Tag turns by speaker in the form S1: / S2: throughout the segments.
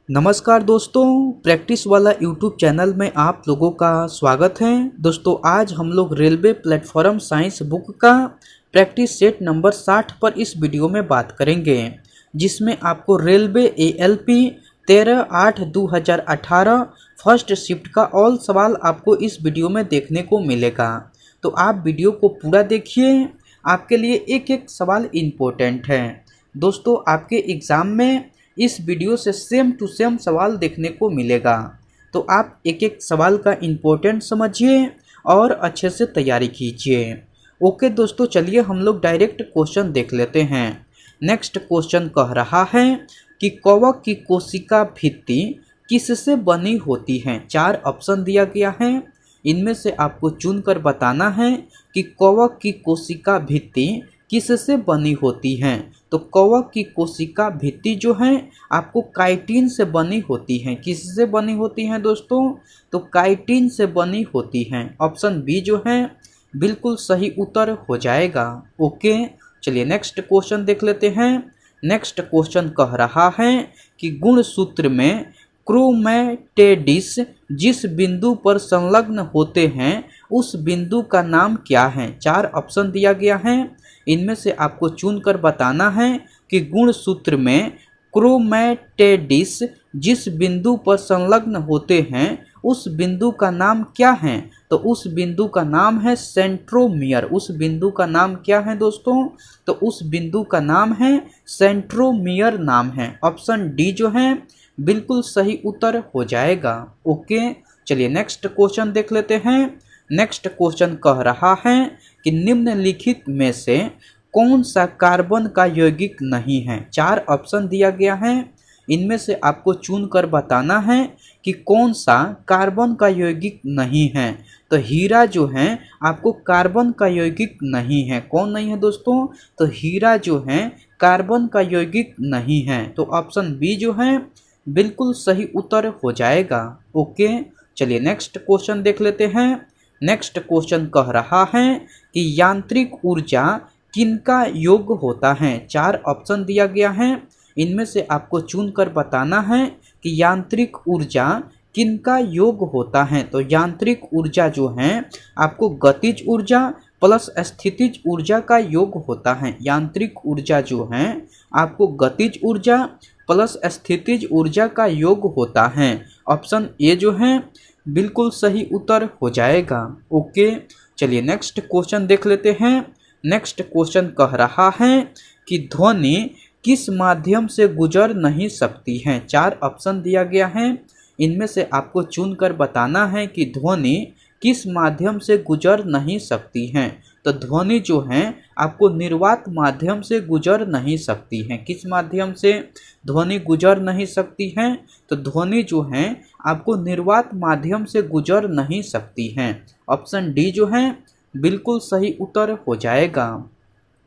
S1: नमस्कार दोस्तों, प्रैक्टिस वाला यूट्यूब चैनल में आप लोगों का स्वागत है। दोस्तों आज हम लोग रेलवे प्लेटफॉर्म साइंस बुक का प्रैक्टिस सेट नंबर 60 पर इस वीडियो में बात करेंगे, जिसमें आपको रेलवे ALP 13/8/2018 फर्स्ट शिफ्ट का ऑल सवाल आपको इस वीडियो में देखने को मिलेगा। तो आप वीडियो को पूरा देखिए, आपके लिए एक एक सवाल इम्पोर्टेंट है। दोस्तों आपके एग्ज़ाम में इस वीडियो से सेम टू सेम सवाल देखने को मिलेगा, तो आप एक एक सवाल का इम्पोर्टेंट समझिए और अच्छे से तैयारी कीजिए। ओके दोस्तों, चलिए हम लोग डायरेक्ट क्वेश्चन देख लेते हैं। नेक्स्ट क्वेश्चन कह रहा है कि कवक की कोशिका भित्ति किससे बनी होती है। 4 ऑप्शन दिया गया है, इनमें से आपको चुनकर बताना है कि कवक की कोशिका भित्ति किससे बनी होती हैं। तो कवक की कोशिका भित्ति जो है आपको काइटिन से बनी होती हैं। किससे बनी होती हैं दोस्तों? तो काइटिन से बनी होती हैं। ऑप्शन बी जो है बिल्कुल सही उत्तर हो जाएगा। ओके, चलिए नेक्स्ट क्वेश्चन देख लेते हैं। नेक्स्ट क्वेश्चन कह रहा है कि गुणसूत्र में क्रोमैटिड्स जिस बिंदु पर संलग्न होते हैं उस बिंदु का नाम क्या है। 4 ऑप्शन दिया गया है, इनमें से आपको चुनकर बताना है कि गुणसूत्र में क्रोमैटिड्स जिस बिंदु पर संलग्न होते हैं उस बिंदु का नाम क्या है। तो उस बिंदु का नाम है सेंट्रोमियर। उस बिंदु का नाम क्या है दोस्तों? तो उस बिंदु का नाम है सेंट्रोमियर नाम है। ऑप्शन डी जो है बिल्कुल सही उत्तर हो जाएगा। ओके, चलिए नेक्स्ट क्वेश्चन देख लेते हैं। नेक्स्ट क्वेश्चन कह रहा है कि निम्नलिखित में से कौन सा कार्बन का यौगिक नहीं है। 4 ऑप्शन दिया गया है, इनमें से आपको चुनकर बताना है कि कौन सा कार्बन का यौगिक नहीं है। तो हीरा जो है आपको कार्बन का यौगिक नहीं है। कौन नहीं है दोस्तों? तो हीरा जो है कार्बन का यौगिक नहीं है। तो ऑप्शन बी जो है बिल्कुल सही उत्तर हो जाएगा। ओके, चलिए नेक्स्ट क्वेश्चन देख लेते हैं। नेक्स्ट क्वेश्चन कह रहा है कि यांत्रिक ऊर्जा किनका योग होता है। 4 ऑप्शन दिया गया है, इनमें से आपको चुनकर बताना है कि यांत्रिक ऊर्जा किनका योग होता है। तो यांत्रिक ऊर्जा जो है आपको गतिज ऊर्जा प्लस स्थितिज ऊर्जा का योग होता है। यांत्रिक ऊर्जा जो है आपको गतिज ऊर्जा प्लस स्थितिज ऊर्जा का योग होता है। ऑप्शन ए जो है बिल्कुल सही उत्तर हो जाएगा। ओके, चलिए नेक्स्ट क्वेश्चन देख लेते हैं। नेक्स्ट क्वेश्चन कह रहा है कि ध्वनि किस माध्यम से गुजर नहीं सकती है। 4 ऑप्शन दिया गया है, इनमें से आपको चुनकर बताना है कि ध्वनि किस माध्यम से गुजर नहीं सकती हैं। तो ध्वनि जो है आपको निर्वात माध्यम से गुजर नहीं सकती है। किस माध्यम से ध्वनि गुजर नहीं सकती है? तो ध्वनि जो है आपको निर्वात माध्यम से गुजर नहीं सकती है। ऑप्शन डी जो है बिल्कुल सही उत्तर हो जाएगा।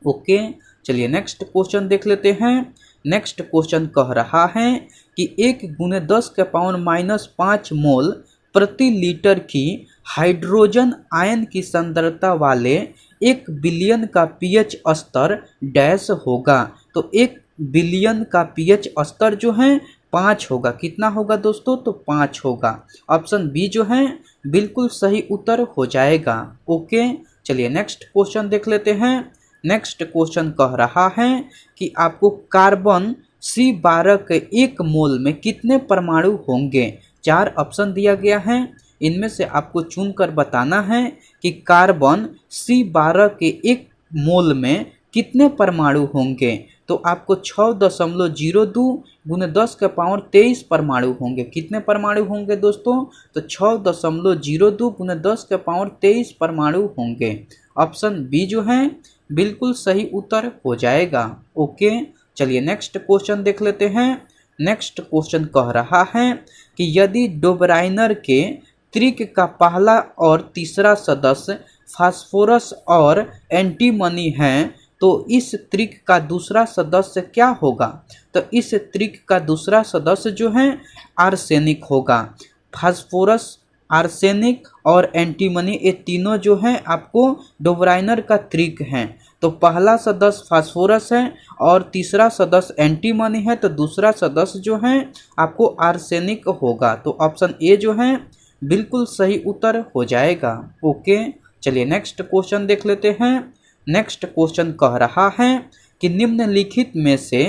S1: ओके, चलिए नेक्स्ट क्वेश्चन देख लेते हैं। नेक्स्ट क्वेश्चन कह रहा है कि 1 × 10⁻⁻5 मोल प्रति लीटर की हाइड्रोजन आयन की सांद्रता वाले 1 बिलियन का pH स्तर डैश होगा। तो 1 बिलियन का pH स्तर जो है 5 होगा। कितना होगा दोस्तों? तो 5 होगा। ऑप्शन बी जो है बिल्कुल सही उत्तर हो जाएगा। ओके, चलिए नेक्स्ट क्वेश्चन देख लेते हैं। नेक्स्ट क्वेश्चन कह रहा है कि आपको कार्बन C12 के 1 मोल में कितने परमाणु होंगे। 4 ऑप्शन दिया गया है, इनमें से आपको चुनकर बताना है कि कार्बन C12 के 1 मोल में कितने परमाणु होंगे। तो आपको 6.02 × 10⁻23 परमाणु होंगे। कितने परमाणु होंगे दोस्तों? तो 6.02 × 10⁻23 परमाणु होंगे। ऑप्शन बी जो है बिल्कुल सही उत्तर हो जाएगा। ओके, चलिए नेक्स्ट क्वेश्चन देख लेते हैं। नेक्स्ट क्वेश्चन कह रहा है कि यदि डोबराइनर के त्रिक का पहला और तीसरा सदस्य फास्फोरस और एंटीमनी है तो इस त्रिक का दूसरा सदस्य क्या होगा। तो इस त्रिक का दूसरा सदस्य जो है आर्सेनिक होगा। फास्फोरस, आर्सेनिक और एंटीमनी, ये तीनों जो हैं आपको डोबराइनर का त्रिक हैं। तो पहला सदस्य फास्फोरस है और तीसरा सदस्य एंटीमनी है, तो दूसरा सदस्य जो है आपको आर्सेनिक होगा। तो ऑप्शन ए जो है बिल्कुल सही उत्तर हो जाएगा। ओके, चलिए नेक्स्ट क्वेश्चन देख लेते हैं। नेक्स्ट क्वेश्चन कह रहा है कि निम्नलिखित में से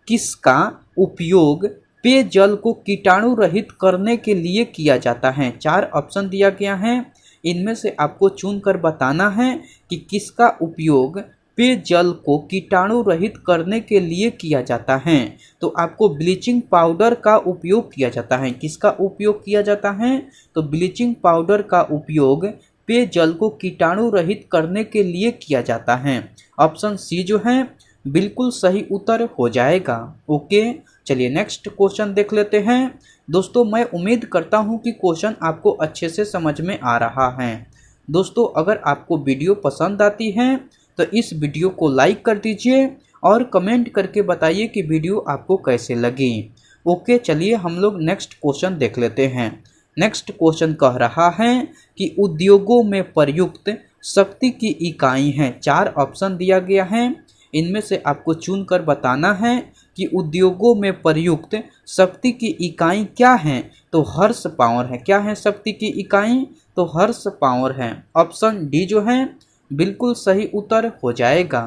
S1: किसका उपयोग पेयजल को कीटाणु रहित करने के लिए किया जाता है। 4 ऑप्शन दिया गया है, इनमें से आपको चुनकर बताना है कि किसका उपयोग पेयजल को कीटाणु रहित करने के लिए किया जाता है। तो आपको ब्लीचिंग पाउडर का उपयोग किया जाता है। किसका उपयोग किया जाता है? तो ब्लीचिंग पाउडर का उपयोग पेयजल को कीटाणु रहित करने के लिए किया जाता है। ऑप्शन सी जो है बिल्कुल सही उत्तर हो जाएगा। ओके, चलिए नेक्स्ट क्वेश्चन देख लेते हैं। दोस्तों, मैं उम्मीद करता हूं कि क्वेश्चन आपको अच्छे से समझ में आ रहा है। दोस्तों, अगर आपको वीडियो पसंद आती है तो इस वीडियो को लाइक कर दीजिए और कमेंट करके बताइए कि वीडियो आपको कैसे लगी। ओके, चलिए हम लोग नेक्स्ट क्वेश्चन देख लेते हैं। नेक्स्ट क्वेश्चन कह रहा है कि उद्योगों में प्रयुक्त शक्ति की इकाई हैं। 4 ऑप्शन दिया गया है, इनमें से आपको चुनकर बताना है कि उद्योगों में प्रयुक्त शक्ति की इकाई क्या है। तो हॉर्स पावर है। क्या है शक्ति की इकाई? तो हॉर्स पावर है। ऑप्शन डी जो है बिल्कुल सही उत्तर हो जाएगा।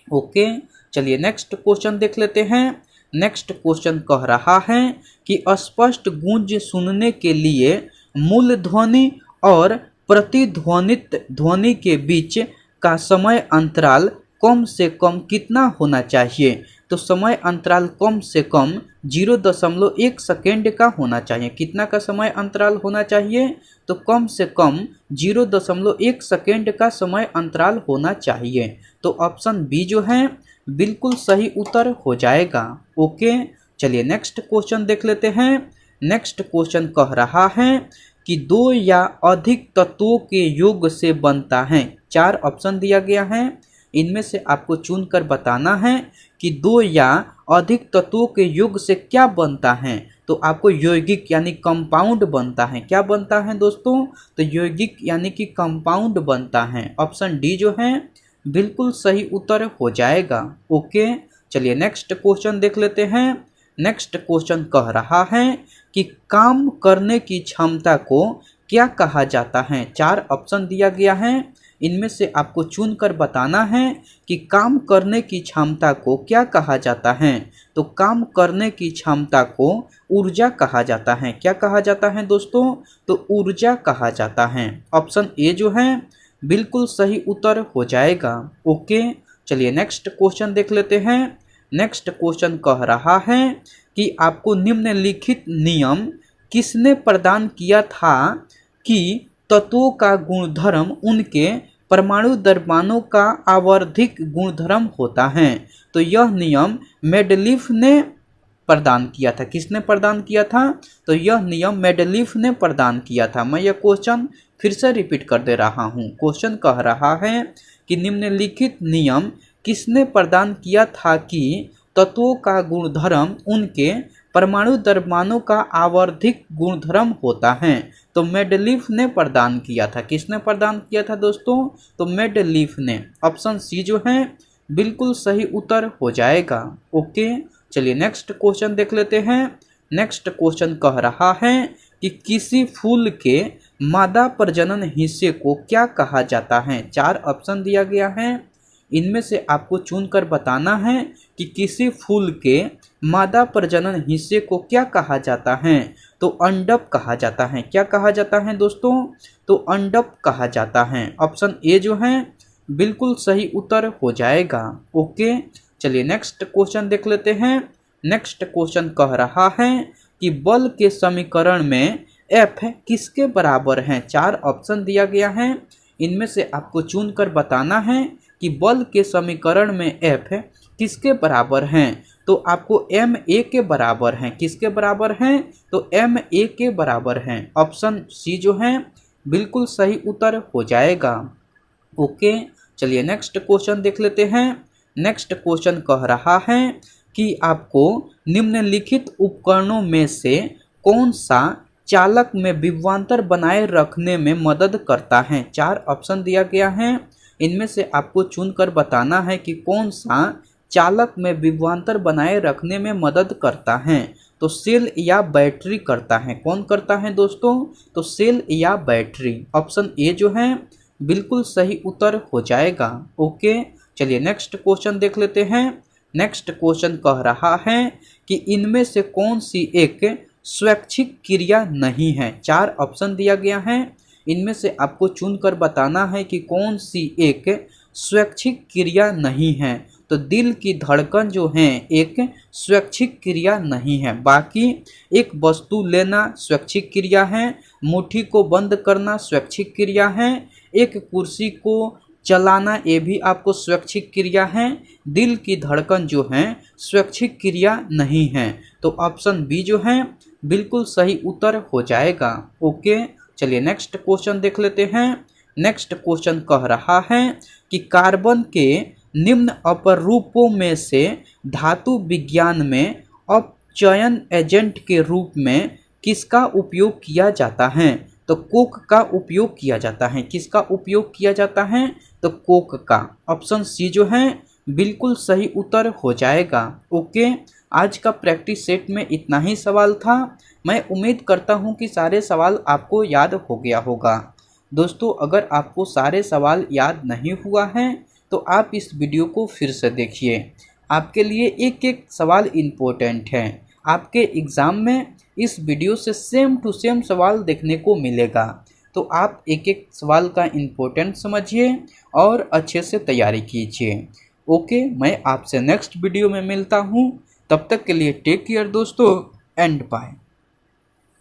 S1: ओके, चलिए नेक्स्ट क्वेश्चन देख लेते हैं। नेक्स्ट क्वेश्चन कह रहा है कि स्पष्ट गूंज सुनने के लिए मूल ध्वनि और प्रतिध्वनित ध्वनि के बीच का समय अंतराल कम से कम कितना होना चाहिए। तो समय अंतराल कम से कम 0.1 सेकेंड का होना चाहिए। कितना का समय अंतराल होना चाहिए? तो कम से कम 0.1 सेकेंड का समय अंतराल होना चाहिए। तो ऑप्शन बी जो है बिल्कुल सही उत्तर हो जाएगा। ओके, चलिए नेक्स्ट क्वेश्चन देख लेते हैं। नेक्स्ट क्वेश्चन कह रहा है कि 2 या अधिक तत्वों के योग से बनता है। 4 ऑप्शन दिया गया है, इनमें से आपको चुनकर बताना है कि 2 या अधिक तत्वों के योग से क्या बनता है। तो आपको यौगिक यानी कंपाउंड बनता है। क्या बनता है दोस्तों? तो यौगिक यानी कि कंपाउंड बनता है। ऑप्शन डी जो है बिल्कुल सही उत्तर हो जाएगा। ओके, चलिए नेक्स्ट क्वेश्चन देख लेते हैं। नेक्स्ट क्वेश्चन कह रहा है कि काम करने की क्षमता को क्या कहा जाता है। 4 ऑप्शन दिया गया है, इनमें से आपको चुनकर बताना है कि काम करने की क्षमता को क्या कहा जाता है। तो काम करने की क्षमता को ऊर्जा कहा जाता है। क्या कहा जाता है दोस्तों? तो ऊर्जा कहा जाता है। ऑप्शन ए जो है बिल्कुल सही उत्तर हो जाएगा। ओके, चलिए नेक्स्ट क्वेश्चन देख लेते हैं। नेक्स्ट क्वेश्चन कह रहा है कि आपको निम्नलिखित नियम किसने प्रदान किया था कि तत्वों का गुणधर्म उनके परमाणु द्रव्यमानों का आवर्धिक गुणधर्म होता है। तो यह नियम मेंडलीफ ने प्रदान किया था। किसने प्रदान किया था? तो यह नियम मेंडलीफ ने प्रदान किया था। मैं यह क्वेश्चन फिर से रिपीट कर दे रहा हूँ। क्वेश्चन कह रहा है कि निम्नलिखित नियम किसने प्रदान किया था कि तत्वों का गुणधर्म उनके परमाणु द्रव्यमानों का आवर्धिक गुणधर्म होता है। तो मेंडलीफ ने प्रदान किया था। किसने प्रदान किया था दोस्तों? तो मेंडलीफ ने। ऑप्शन सी जो है बिल्कुल सही उत्तर हो जाएगा। ओके, चलिए नेक्स्ट क्वेश्चन देख लेते हैं। नेक्स्ट क्वेश्चन कह रहा है कि किसी फूल के मादा प्रजनन हिस्से को क्या कहा जाता है। 4 ऑप्शन दिया गया है, इनमें से आपको चुनकर बताना है कि किसी फूल के मादा प्रजनन हिस्से को क्या कहा जाता है। तो अंडप कहा जाता है। क्या कहा जाता है दोस्तों? तो अंडप कहा जाता है। ऑप्शन ए जो है बिल्कुल सही उत्तर हो जाएगा। ओके, चलिए नेक्स्ट क्वेश्चन देख लेते हैं। नेक्स्ट क्वेश्चन कह रहा है कि बल के समीकरण में एफ किसके बराबर है। 4 ऑप्शन दिया गया है, इनमें से आपको चुनकर बताना है कि बल के समीकरण में एफ किसके बराबर हैं। तो आपको एम ए के बराबर हैं। किसके बराबर हैं? तो एम ए के बराबर हैं। ऑप्शन सी जो है बिल्कुल सही उत्तर हो जाएगा। ओके, चलिए नेक्स्ट क्वेश्चन देख लेते हैं। नेक्स्ट क्वेश्चन कह रहा है कि आपको निम्नलिखित उपकरणों में से कौन सा चालक में विभवांतर बनाए रखने में मदद करता है। 4 ऑप्शन दिया गया है, इनमें से आपको चुनकर बताना है कि कौन सा चालक में विभवांतर बनाए रखने में मदद करता है। तो सेल या बैटरी करता है। कौन करता है दोस्तों? तो सेल या बैटरी। ऑप्शन ए जो है बिल्कुल सही उत्तर हो जाएगा। ओके, चलिए नेक्स्ट क्वेश्चन देख लेते हैं। नेक्स्ट क्वेश्चन कह रहा है कि इनमें से कौन सी एक स्वैच्छिक क्रिया नहीं है। 4 ऑप्शन दिया गया है, इनमें से आपको चुनकर बताना है कि कौन सी एक स्वैच्छिक क्रिया नहीं है। तो दिल की धड़कन जो है एक स्वैच्छिक क्रिया नहीं है। बाकी एक वस्तु लेना स्वैच्छिक क्रिया है, मुट्ठी को बंद करना स्वैच्छिक क्रिया है, एक कुर्सी को चलाना ये भी आपको स्वैच्छिक क्रिया है, दिल की धड़कन जो है स्वैच्छिक क्रिया नहीं है। तो ऑप्शन बी जो है बिल्कुल सही उत्तर हो जाएगा। ओके, चलिए नेक्स्ट क्वेश्चन देख लेते हैं। नेक्स्ट क्वेश्चन कह रहा है कि कार्बन के निम्न अपरूपों में से धातु विज्ञान में अपचयन एजेंट के रूप में किसका उपयोग किया जाता है। तो कोक का उपयोग किया जाता है। किसका उपयोग किया जाता है? तो कोक का। ऑप्शन सी जो है बिल्कुल सही उत्तर हो जाएगा। ओके, आज का प्रैक्टिस सेट में इतना ही सवाल था। मैं उम्मीद करता हूं कि सारे सवाल आपको याद हो गया होगा। दोस्तों, अगर आपको सारे सवाल याद नहीं हुआ है तो आप इस वीडियो को फिर से देखिए। आपके लिए एक एक सवाल इम्पोर्टेंट है। आपके एग्ज़ाम में इस वीडियो से सेम टू सेम सवाल देखने को मिलेगा। तो आप एक एक सवाल का इम्पोर्टेंट समझिए और अच्छे से तैयारी कीजिए। ओके, मैं आपसे नेक्स्ट वीडियो में मिलता हूँ। तब तक के लिए टेक केयर दोस्तों एंड बाय।